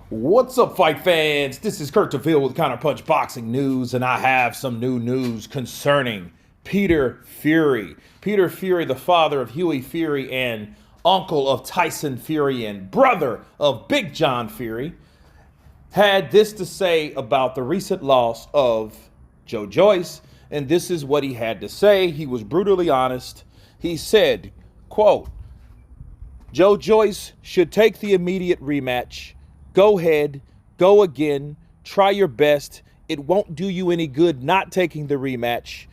What's up, fight fans? This is Kurt DeVille with Counterpunch Boxing News, and I have some new news concerning Peter Fury. Peter Fury, the father of Huey Fury and uncle of Tyson Fury and brother of Big John Fury, had this to say about the recent loss of Joyce, and this is what he had to say. He was brutally honest. He said, quote, Joyce should take the immediate rematch. Go ahead, go again, try your best. It won't do you any good not taking the rematch.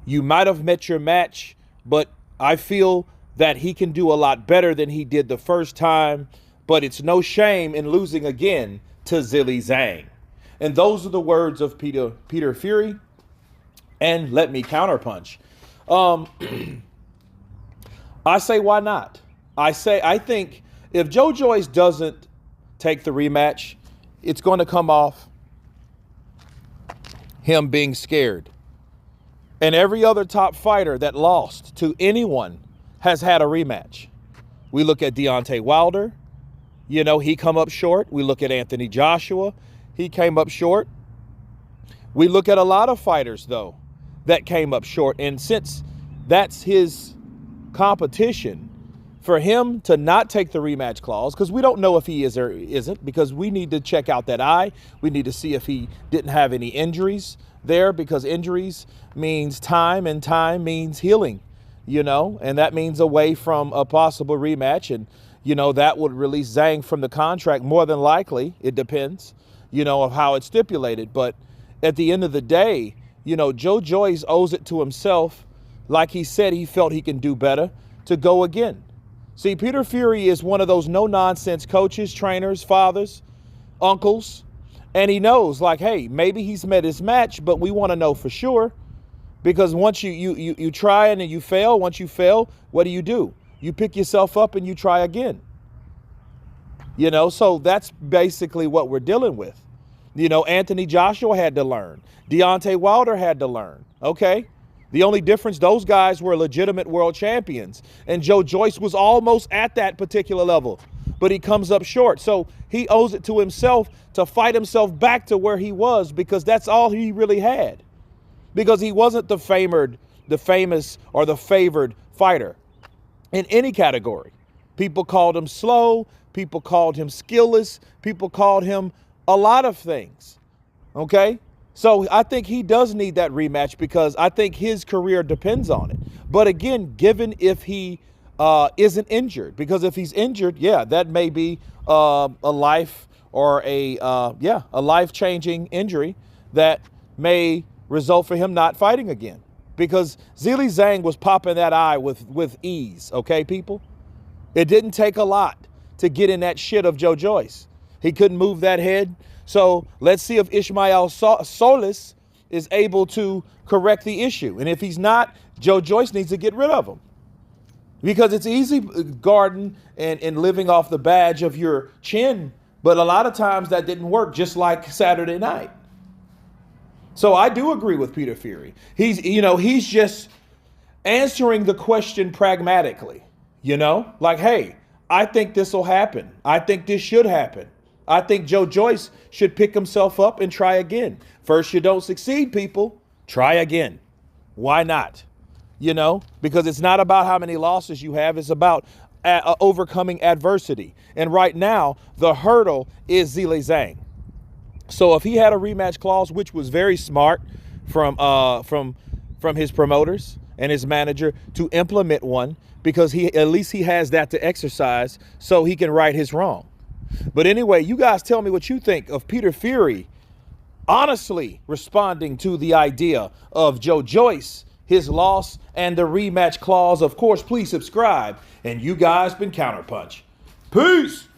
You might have met your match, but I feel that he can do a lot better than he did the first time, but it's no shame in losing again to Zhilei Zhang. And those are the words of Peter Fury. And let me counterpunch. I say, why not? I think if Joyce doesn't take the rematch, it's going to come off him being scared. And every other top fighter that lost to anyone has had a rematch. We look at Deontay Wilder. You know, he come up short. We look at Anthony Joshua. He came up short. We look at a lot of fighters, though, that came up short. And since that's his competition, for him to not take the rematch clause, because we don't know if he is or isn't, because we need to check out that eye. We need to see if he didn't have any injuries there, because injuries means time and time means healing, you know, and that means away from a possible rematch. And, you know, that would release Zhang from the contract more than likely. It depends, you know, of how it's stipulated. But at the end of the day, you know, Joyce owes it to himself, like he said he felt he can do better, to go again. See, Peter Fury is one of those no-nonsense coaches, trainers, fathers, uncles, and he knows, like, hey, maybe he's met his match, but we want to know for sure, because once you try and then you fail, once you fail, what do? You pick yourself up and you try again. You know, so that's basically what we're dealing with. You know, Anthony Joshua had to learn. Deontay Wilder had to learn, okay? The only difference, those guys were legitimate world champions. And Joyce was almost at that particular level, but he comes up short. So he owes it to himself to fight himself back to where he was, because that's all he really had. Because he wasn't the famous, or the favored fighter in any category. People called him slow. People called him skillless. People called him a lot of things, okay? So I think he does need that rematch, because I think his career depends on it. But again, given if he isn't injured, because if he's injured, yeah, that may be a life or a life-changing injury that may result for him not fighting again. Because Zhilei Zhang was popping that eye with ease, okay, people? It didn't take a lot to get in that shit of Joyce. He couldn't move that head. So let's see if Ismael Solis is able to correct the issue. And if he's not, Joyce needs to get rid of him. Because it's easy guarding and living off the badge of your chin, but a lot of times that didn't work, just like Saturday night. So I do agree with Peter Fury. He's just answering the question pragmatically, you know? Like, hey, I think this will happen. I think this should happen. I think Joyce should pick himself up and try again. First, you don't succeed, people. Try again. Why not? You know, because it's not about how many losses you have. It's about overcoming adversity. And right now, the hurdle is Zhilei Zhang. So if he had a rematch clause, which was very smart from his promoters and his manager to implement one, because at least he has that to exercise so he can right his wrong. But anyway, you guys tell me what you think of Peter Fury honestly responding to the idea of Joyce, his loss, and the rematch clause. Of course, please subscribe. And you guys been Counterpunch. Peace!